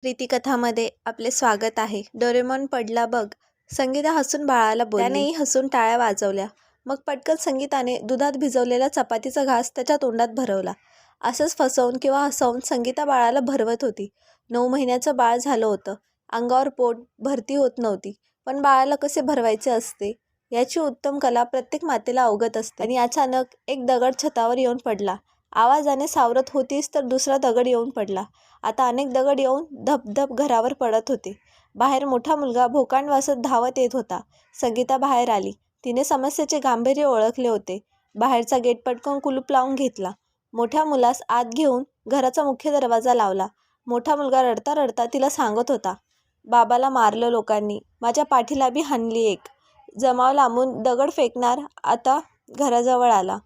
प्रीतिकथामध्ये आपले स्वागत आहे. डोरेमॉन पडला बघ. संगीता हसून बाळाला बोलली. त्यानेही हसून टाळ्या वाजवल्या. मग पटकन संगीताने दुधात भिजवलेला चपातीचा घास त्याच्या तोंडात भरवला. असंच फसवून किंवा हसवून संगीता बाळाला भरवत होती. 9 महिन्याचं बाळ झालं होतं. अंगावर पोट भरती होत नव्हती. पण बाळाला कसे भरवायचे असते याची उत्तम कला प्रत्येक मातेला अवगत असते. आणि अचानक एक दगड छतावर येऊन पडला. आवाजाने सावरत होतीच तर दुसरा दगड येऊन पडला. आता अनेक दगड येऊन धपधप घरावर पडत होते. बाहेर मोठा मुलगा भोकांड वाजत धावत येत होता. संगीता बाहेर आली. तिने समस्येचे गांभीर्य ओळखले होते. बाहेरचा गेट पटकन कुलूप लावून घेतला. मोठ्या मुलास आत घेऊन घराचा मुख्य दरवाजा लावला. मोठा मुलगा रडता रडता तिला सांगत होता, बाबाला मारलं लोकांनी, माझ्या पाठीला बी हाणली एक. जमाव लांबून दगड फेकणार आता घराजवळ आला.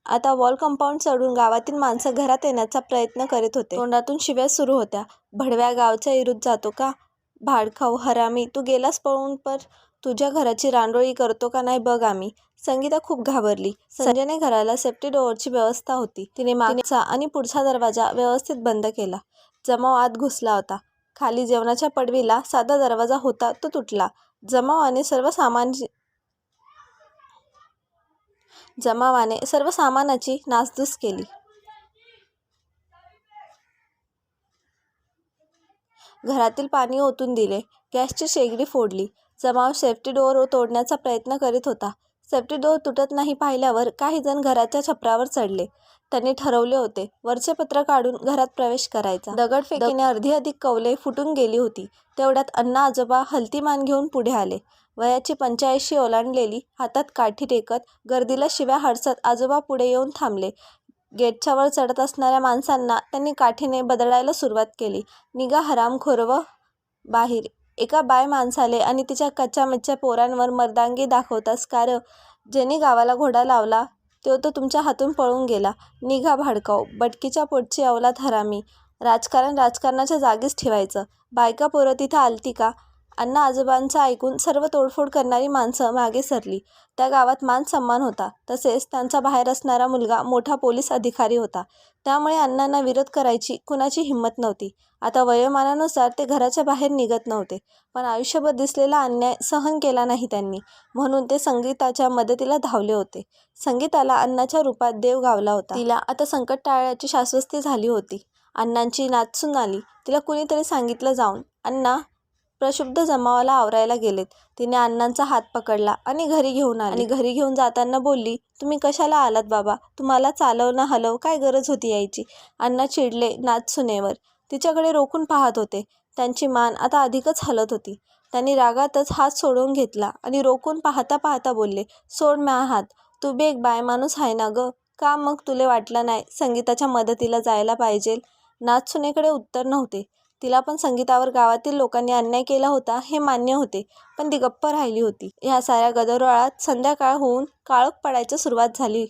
आता वॉल कंपाऊंड चढून गावातील माणसं घरात येण्याचा प्रयत्न करीत होते. तोंडातून शिव्या सुरू होत्या. भडव्या गावच्या इरूत जातो का? भाडखाऊ हरामी, तू गेलास पळून, पर तुझ्या घराची रांडोळी करतो का नाही बघ आम्ही. संगीता खूप घाबरली. संजयने घराला सेफ्टी डोअरची व्यवस्था होती. तिने मागचा आणि पुढचा दरवाजा व्यवस्थित बंद केला. जमाव आत घुसला होता. खाली जेवणाच्या पडवीला साधा दरवाजा होता, तो तुटला. जमावाने सर्व सामानाची नासधूस केली. घरातील पाणी ओतून दिले. गॅसची शेगडी फोडली. जमाव सेफ्टी डोअर तोडण्याचा प्रयत्न करीत होता. सेफ्टी डोअर तुटत नाही पाहिल्यावर काही जण घराच्या छपरावर चढले. त्यांनी ठरवले होते वरचे पत्र काढून घरात प्रवेश करायचा. दगडफेकीने अर्धी अधिक कौले फुटून गेली होती. तेवढ्यात अण्णा आजोबा हलती मान घेऊन पुढे आले. वयाची 85 ओलांडलेली, हातात काठी टेकत, गर्दीला शिव्या हाडसत आजोबा पुढे येऊन थांबले. गेटच्या वर चढत असणाऱ्या माणसांना त्यांनी काठीने बदडायला सुरुवात केली. निघा हरामखोरव बाहेर. एका बाय माणसाले आणि तिच्या कच्च्यामच्च्या पोरांवर मर्दांगी दाखवतास का र? ज्यांनी गावाला घोडा लावला तो तर तुमच्या हातून पळून गेला. निघा भाडकाऊ, बटकीच्या पोटची अवलाद हरामी. राजकारण राजकारणाच्या जागीच ठेवायचं. बायका पोरं तिथं आलती का? अण्णा आजोबांचं ऐकून सर्व तोडफोड करणारी माणसं मागे सरली. त्या गावात मान सन्मान होता. तसेच त्यांचा बाहेर असणारा मुलगा मोठा पोलीस अधिकारी होता. त्यामुळे अण्णांना विरोध करायची कुणाची हिंमत नव्हती. आता वयोमानानुसार ते घराच्या बाहेर निघत नव्हते. पण आयुष्यभर दिसलेला अन्याय सहन केला नाही त्यांनी. म्हणून ते संगीताच्या मदतीला धावले होते. संगीताला अण्णाच्या रूपात देव गावला होता. तिला आता संकट टाळण्याची शाश्वती झाली होती. अण्णांची नाचून आली. तिला कुणीतरी सांगितलं जाऊन, अण्णा प्रक्षुब्ध जमावाला आवरायला गेलेत. तिने अण्णांचा हात पकडला आणि घरी घेऊन आली. आणि घरी घेऊन जाताना बोलली, तुम्ही कशाला आलात बाबा? तुम्हाला चालव ना हलव काय गरज होती यायची? अण्णा चिडले नाचसुनेवर. तिच्याकडे रोखून पाहत होते. त्यांची मान आता अधिकच हलत होती. त्यांनी रागातच हात सोडवून घेतला आणि रोखून पाहता पाहता बोलले, सोड म्या हात. तू बी एक बाय माणूस आहे ना ग? का मग तुले वाटलं नाही संगीताच्या मदतीला जायला पाहिजे? नाचसुनेकडे उत्तर नव्हते. तिला पण संगीतावर गावातील लोकांनी अन्याय केला होता हे मान्य होते. पण ती गप्प राहिली होती. ह्या साऱ्या गदारोळात संध्याकाळ होऊन काळोख पडायला सुरुवात झाली.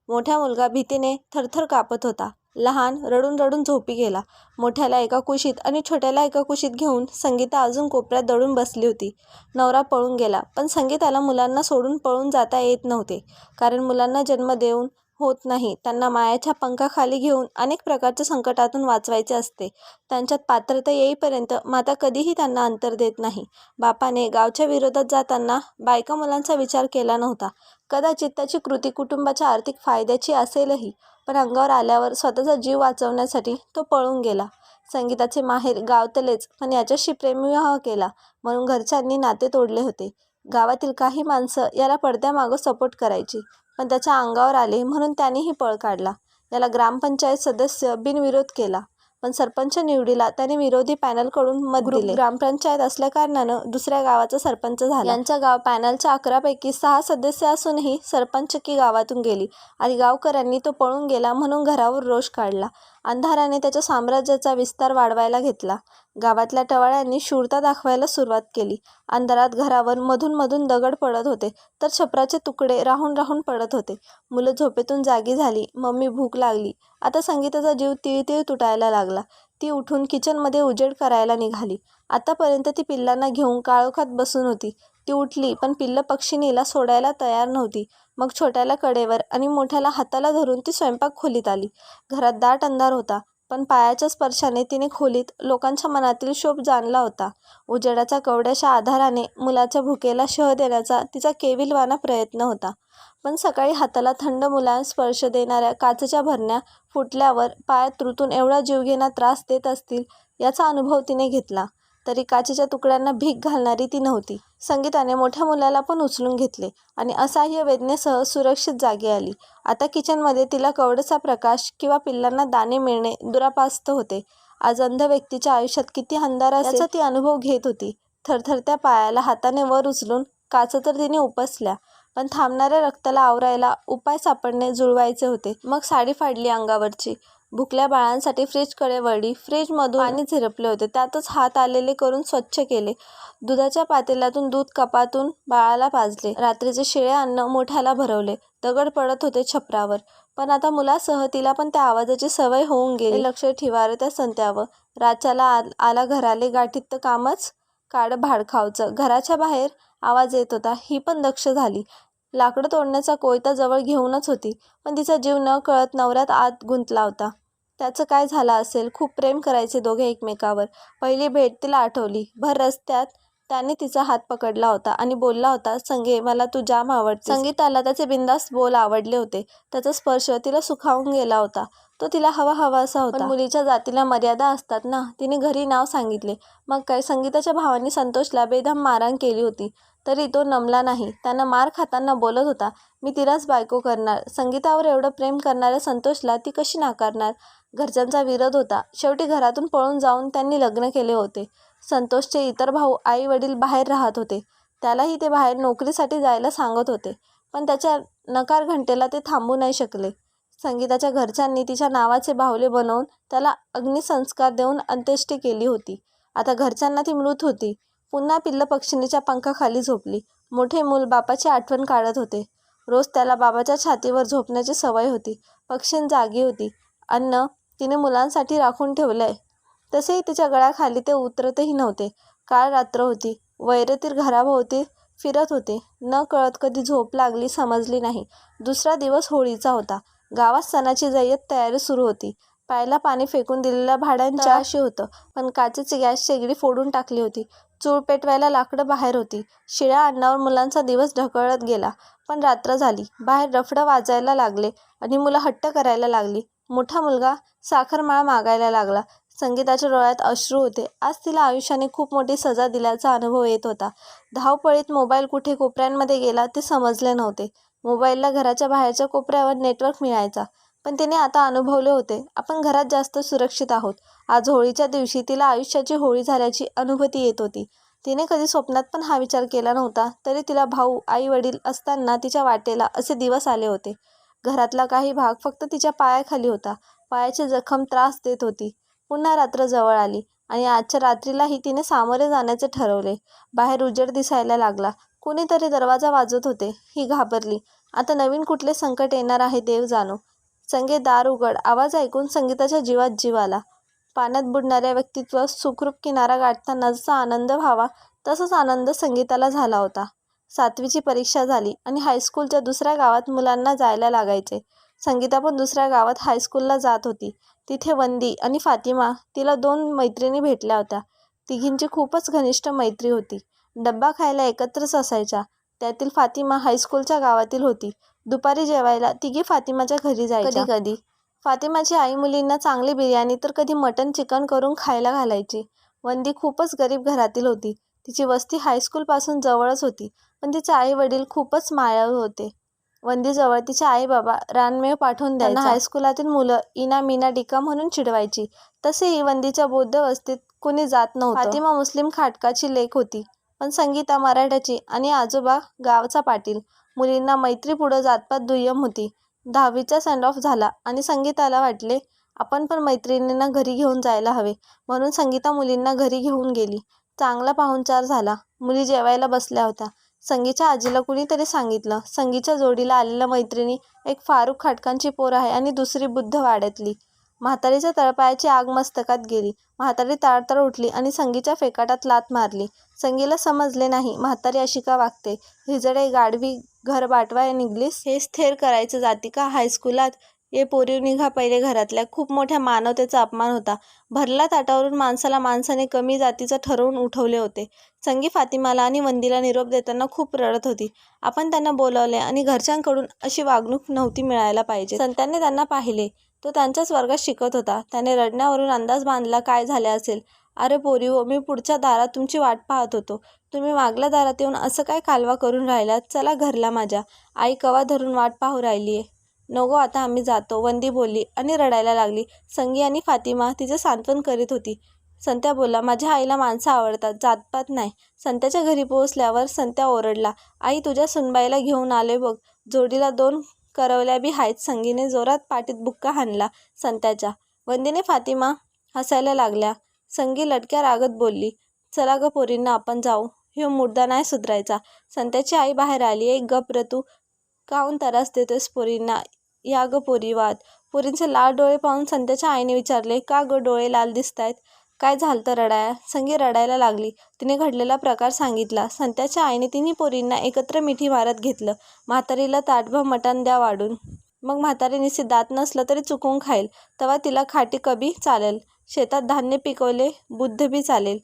मोठा मुलगा भीतीने थरथर कापत होता. लहान रडून रडून झोपी गेला. मोठ्याला एका कुशीत आणि छोट्याला एका कुशीत घेऊन संगीता अजून कोपऱ्यात दडून बसली होती. नवरा पळून गेला. पण संगीताला मुलांना सोडून पळून जाता येत नव्हते. कारण मुलांना जन्म देऊन होत नाही. त्यांना मायाच्या पंखाखाली घेऊन अनेक प्रकारच्या संकटातून वाचवायचे असते. त्यांच्यात पात्रता येईपर्यंत माता कधीही त्यांना अंतर देत नाही. बापाने गावच्या विरोधात जाताना बायका मुलांचा विचार केला नव्हता. कदाचित त्याची कृती कुटुंबाच्या आर्थिक फायद्याची असेलही. पण अंगावर आल्यावर स्वतःचा जीव वाचवण्यासाठी तो पळून गेला. संगीताचे माहेर गावतलेच, पण याच्याशी प्रेमविवाह केला म्हणून घरच्यांनी नाते तोडले होते. गावातील काही माणसं याला पडद्यामागं सपोर्ट करायची. पण त्याच्या अंगावर आले म्हणून त्यानेही पळ काढला. याला ग्रामपंचायत सदस्य बिनविरोध केला. पण सरपंच निवडीला त्याने विरोधी पॅनलकडून मत दिले. ग्रामपंचायत असल्याकारणानं दुसऱ्या गावाचा सरपंच झाला. यांच्या गाव पॅनलच्या 11 पैकी 6 सदस्य असूनही सरपंचकी गावातून गेली. आणि गावकऱ्यांनी तो पळून गेला म्हणून घरावर रोष काढला. अंधाराने त्याच्या साम्राज्याचा विस्तार वाढवायला घेतला. गावातल्या टवाळ्यांनी शूरता दाखवायला सुरुवात केली. अंधारात घरावर मधून मधून दगड पडत होते तर छपराचे तुकडे राहून राहून पडत होते. मुलं झोपेतून जागी झाली. मम्मी भूक लागली. आता संगीताचा जीव तिळतिळ तुटायला लागला. ती उठून किचनमध्ये उजेड करायला निघाली. आतापर्यंत ती पिल्लांना घेऊन काळोखात बसून होती. ती उठली पण पिल्लं पक्षिणीला सोडायला तयार नव्हती. मग छोट्याला कडेवर आणि मोठ्याला हाताला धरून ती स्वयंपाक खोलीत आली. घरात दाट अंधार होता. पण पायाच्या स्पर्शाने तिने खोलीत लोकांच्या मनातील शोभ जाणला होता. उजेडाच्या कवड्याच्या आधाराने मुलाच्या भुकेला शह देण्याचा तिचा केविलवाणा प्रयत्न होता. पण सकाळी हाताला थंड मुलायम स्पर्श देणाऱ्या काचेच्या भरण्या फुटल्यावर पायात रुतून एवढा जीवघेणा त्रास देत असतील याचा अनुभव तिने घेतला. तरी काचेच्या तुकड्यांना भीक घालणारी ती नव्हती. संगीताने मोठ्या मुलाला पण उचलून घेतले आणि असह्य वेदनेसह सुरक्षित जागी आली. आता किचनमध्ये तिला कवडचा प्रकाश किंवा पिल्लांना दाणे मिळणे दुरापास्त होते. आज अंध व्यक्तीच्या आयुष्यात किती अंधार असेल याचा ती अनुभव घेत होती. थरथरत्या पायाला हाताने वर उचलून काचा तर तिने उपसल्या, पण थांबणाऱ्या रक्ताला आवरायला उपाय सापडणे जुळवायचे होते. मग साडी फाडली अंगावरची, भुकल्या बाळांसाठी फ्रीजकडे वळली. फ्रीजमधून पाणी झिरपले होते, त्यातच हात आलेले करून स्वच्छ केले. दुधाच्या पातेल्यातून दूध कपातून बाळाला पाजले. रात्रीचे शिळे अन्न मोठ्याला भरवले. दगड पडत होते छपरावर, पण आता मुलासह तिला पण त्या आवाजाची सवय होऊन गेली. लक्ष ठेवा त्या संत्यावं. राच्याला आला घराले गाठीत तर कामच काढ भाडखावचं. घराच्या बाहेर आवाज येत होता. ही पण दक्ष झाली. लाकडं तोडण्याचा कोयता जवळ घेऊनच होती, पण तिचा जीव न कळत नवऱ्यात आत गुंतला होता. त्याचं काय झालं असेल. खूप प्रेम करायचे दोघे एकमेकावर. पहिली भेट तिला आठवली. भर रस्त्यात त्याने तिचा हात पकडला होता आणि बोलला होता, संगे मला तू जाम आवडते. संगीताला त्याचे बिनधास्त बोल आवडले होते. त्याचा स्पर्श तिला सुखावून गेला होता. तो तिला हवा असा होता. पण मुलीच्या जातीला मर्यादा असतात ना. तिने घरी नाव सांगितले. मग काय, संगीताच्या भावांनी संतोषला बेदम मारहाण केली होती, तरी तो नमला नाही. त्यानं मार खाताना बोलत होता, मी तिलाच बायको करणार. संगीतावर एवढं प्रेम करणाऱ्या संतोषला ती कशी नाकारणार. घरच्यांचा विरोध होता. शेवटी घरातून पळून जाऊन त्यांनी लग्न केले होते. संतोषचे इतर भाऊ आई वडील बाहेर राहत होते. त्यालाही ते बाहेर नोकरीसाठी जायला सांगत होते, पण त्याच्या नकार घंटेला ते थांबू नाही शकले. संगीताच्या घरच्यांनी तिच्या नावाचे बाहुले बनवून त्याला अग्निसंस्कार देऊन अंत्येष्टी केली होती. आता घरच्यांना ती मृत होती. पुन्हा पिल्लं पक्षिणीच्या पंखाखाली झोपली. मोठे मूल बापाची आठवण काढत होते. रोज त्याला बाबाच्या छातीवर झोपण्याची सवय होती. पक्षीण जागी होती. अन्न तिने मुलांसाठी राखून ठेवलंय, तसेही तिच्या गळ्याखाली ते उतरतही नव्हते. काळ रात्र होती. वैरतीर घराभोवती फिरत होते. न कळत कधी झोप लागली समजली नाही. दुसरा दिवस होळीचा होता. गावात सणाची जय्यत तयारी सुरू होती. प्यायला पाणी फेकून दिलेल्या भाड्यांच्या अशी होतं, पण काचेची गॅस शेगडी फोडून टाकली होती. चूळ पेटवायला लाकडं बाहेर होती. शिळ्या अन्नावर मुलांचा दिवस ढकळत गेला. पण रात्र झाली. बाहेर रफडं वाजायला लागले आणि मुलं हट्ट करायला लागली. मोठा मुलगा साखरमाळा मागायला लागला. संगीताच्या डोळ्यात अश्रू होते. आज तिला आयुष्याने खूप मोठी सजा दिल्याचा अनुभव येत होता. धावपळीत मोबाईल कुठे कोपऱ्यांमध्ये गेला ते समजले नव्हते. मोबाईलला घराच्या बाहेरच्या कोपऱ्यावर नेटवर्क मिळायचा, पण तिने आता अनुभवले होते, आपण घरात जास्त सुरक्षित आहोत. आज होळीच्या दिवशी तिला आयुष्याची होळी झाल्याची अनुभूती येत होती. तिने कधी स्वप्नात पण हा विचार केला नव्हता, तरी तिला भाऊ आई वडील असताना तिच्या वाटेला असे दिवस आले होते. घरातला काही भाग फक्त तिच्या पायाखाली होता. पायाची जखम त्रास देत होती. पुन्हा रात्र जवळ आली आणि आजच्या रात्रीलाही तिने सामोरे जाण्याचे ठरवले. बाहेर उजेड दिसायला लागला. कुणीतरी दरवाजा वाजवत होते. ही घाबरली. आता नवीन कुठले संकट येणार आहे देव जाणो. संगे दार उघड. आवाज ऐकून संगीताच्या जीवात जीव आला. पाण्यात बुडणाऱ्या व्यक्तित्व सुखरूप किनारा गाठताना जसा आनंद व्हावा तसाच आनंद संगीताला झाला होता. 7वीची परीक्षा झाली आणि हायस्कूलच्या दुसऱ्या गावात मुलांना जायला लागायचे. संगीता पण दुसऱ्या गावात हायस्कूलला जात होती. तिथे वंदी आणि फातिमा तिला 2 मैत्रिणी भेटल्या होत्या. तिघींची खूपच घनिष्ठ मैत्री होती. डब्बा खायला एकत्रच असायच्या. त्यातील फातिमा हायस्कूलच्या गावातील होती. दुपारी जेवायला तिघी फातिमाच्या घरी जायच्या. कधी फातिमाची आई मुलींना चांगली बिर्याणी तर कधी मटण चिकन करून खायला घालायची. वंदी खूपच गरीब घरातील होती. तिची वस्ती हायस्कूलपासून जवळच होती, पण तिचे आई वडील खूपच मायाळू होते. वंदीजवळ तिचे आई बाबा रानमेव पाठवून द्यायचा. हायस्कूलातील मुलं इना मीना डिका म्हणून चिडवायची. तसेही वंदीच्या बौद्ध वस्तीत कुणी जात नव्हतं. फातिमा मुस्लिम खाटकाची लेक होती, पण संगीता मराठ्याची आणि आजोबा गावचा पाटील. मुलींना मैत्री पुढं जातपात दुय्यम होती. 10वीचा सेंड ऑफ झाला आणि संगीताला वाटले आपण पण मैत्रिणींना घरी घेऊन जायला हवे, म्हणून संगीता मुलींना घरी घेऊन गेली. चांगला पाहुणचार झाला. मुली जेवायला बसल्या होत्या. संगीच्या आजीला कुणीतरी सांगितलं, संगीच्या जोडीला आलेल्या मैत्रिणी एक फारुख खाटकांची पोर आहे आणि दुसरी बुद्धवाड्यातली. म्हातारीच्या तळपायाची आग मस्तकात गेली. म्हातारी ताडताड उठली आणि संगीच्या फेकाटात लाथ मारली. संगीला समजले नाही म्हातारी अशी का वागते. हिजडे गाढवी घर बाटवाय निघलीस. हेच थेर करायचं जाती का हायस्कूलात. "ये पोरी निघा पहिले घरातल्या." खूप मोठ्या मानवतेचा अपमान होता. भरल्या ताटावरून माणसाला माणसाने कमी जातीचं ठरवून उठवले होते. संगी फातिमाला आणि वंदीला निरोप देताना खूप रडत होती. आपण त्यांना बोलावले आणि घरच्यांकडून अशी वागणूक नव्हती मिळायला पाहिजे. संत्याने त्यांना पाहिले. तो त्यांच्याच वर्गात शिकत होता. त्याने रडण्यावरून अंदाज बांधला काय झाले असेल. "अरे पोरीहो, मी पुढच्या दारात तुमची वाट पाहत होतो. तुम्ही मागल्या दारात येऊन असं काय कालवा करून राहिलात? चला घरला माझ्या. आई कवा धरून वाट पाहू राहिलीये." "नको आता आम्ही जातो," वंदी बोलली आणि रडायला लागली. संगी आणि फातिमा तिचे सांत्वन करीत होती. संत्या बोलला, "माझ्या आईला माणसं आवडतात, जातपात नाही." संत्याच्या घरी पोहोचल्यावर संत्या ओरडला, "आई तुझ्या सुनबाईला घेऊन आले बघ. जोडीला 2 करवल्या बी आहेत." संगीने जोरात पाठीत बुक्का हाणला संत्याच्या. वंदीने फातिमा हसायला लागल्या. संगी लटक्या रागत बोलली, "चला ग पोरींना आपण जाऊ. ह्यो मुर्दा नाही सुधरायचा." संत्याची आई बाहेर आली. "एक गप र तू, काहून त्रास देतोयस पोरींना? या ग पोरी वाद." पोरींचे लाल डोळे पाहून संत्याच्या आईने विचारले, "का ग डोळे लाल दिसतायत? काय झालतं रडाया?" संगी रडायला लागली. तिने घडलेला प्रकार सांगितला. संत्याच्या आईने तिन्ही पोरींना एकत्र मिठी मारत घेतलं. "म्हातारीला ताटभर मटण द्या वाढून. मग म्हातारी निस्ती दात नसलं तरी चुकून खाईल. तवा तिला खाटी कबी चालेल. शेतात धान्य पिकवले बुद्ध बी चालेल.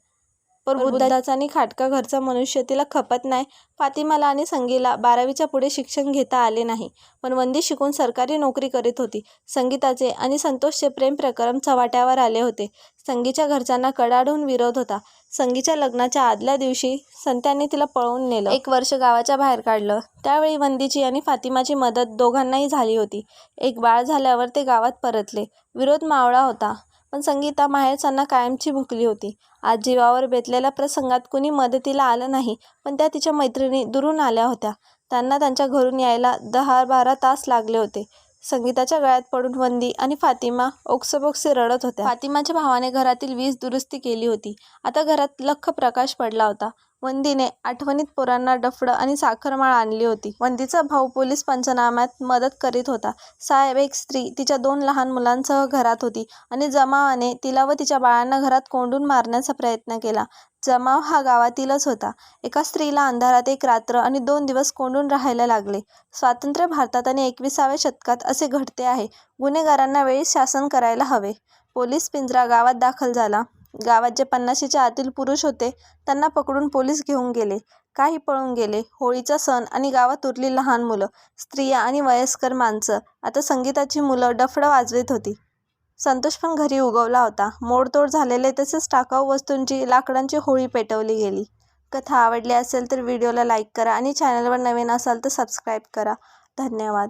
पर बुद्धाचा आणि खाटका घरचा मनुष्य तिला खपत नाही." फातिमाला आणि संगीला 12वीच्या पुढे शिक्षण घेता आले नाही. पण वंदी शिकून सरकारी नोकरी करीत होती. संगीताचे आणि संतोषचे प्रेम प्रकरण चव्हाट्यावर आले होते. संगीच्या घरच्यांना कडाडून विरोध होता. संगीच्या लग्नाच्या आदल्या दिवशी संत्याने तिला पळवून नेलं. 1 वर्ष गावाच्या बाहेर काढलं. त्यावेळी वंदीची आणि फातिमाची मदत दोघांनाही झाली होती. एक बाळ झाल्यावर ते गावात परतले. विरोध मावळा होता. पण संगीता माहेरच्यांना कायमची भुकली होती. आज जीवावर बेतलेल्या प्रसंगात कुणी मदतीला आलं नाही. पण त्या तिच्या मैत्रिणी दुरून आल्या होत्या. त्यांना त्यांच्या घरून यायला 10-12 तास लागले होते. संगीताच्या गळ्यात पडून वंदी आणि फातिमा ओक्साबोक्शी रडत होत्या. फातिमाच्या भावाने घरातील वीज दुरुस्ती केली होती. आता घरात लख्ख प्रकाश पडला होता. वंदीने आठवणीत पोरांना डफडं आणि साखरमाळ आणली होती. वंदीचा भाऊ पोलीस पंचनाम्यात मदत करीत होता. साहेब एक स्त्री तिच्या 2 लहान मुलांसह घरात होती आणि जमावाने तिला व तिच्या बाळांना घरात कोंडून मारण्याचा प्रयत्न केला. जमाव हा गावातीलच होता. एका स्त्रीला अंधारात 1 रात्र आणि 2 दिवस कोंडून राहायला लागले. स्वातंत्र्य भारतात आणि 21व्या शतकात असे घडते आहे. गुन्हेगारांना वेळीच शासन करायला हवे. पोलीस पिंजरा गावात दाखल झाला. गावात जे 50च्या आतील पुरुष होते त्यांना पकडून पोलीस घेऊन गेले. काही पळून गेले. होळीचा सण आणि गावात उरली लहान मुलं, स्त्रिया आणि वयस्कर माणसं. आता संगीताची मुलं डफडं वाजवीत होती. संतोष पण घरी उगवला होता. मोडतोड झालेले तसेच टाकाऊ वस्तूंची लाकडांची होळी पेटवली गेली. कथा आवडली असेल तर व्हिडिओला लाईक करा आणि चॅनलवर नवीन असाल तर सबस्क्राईब करा. धन्यवाद.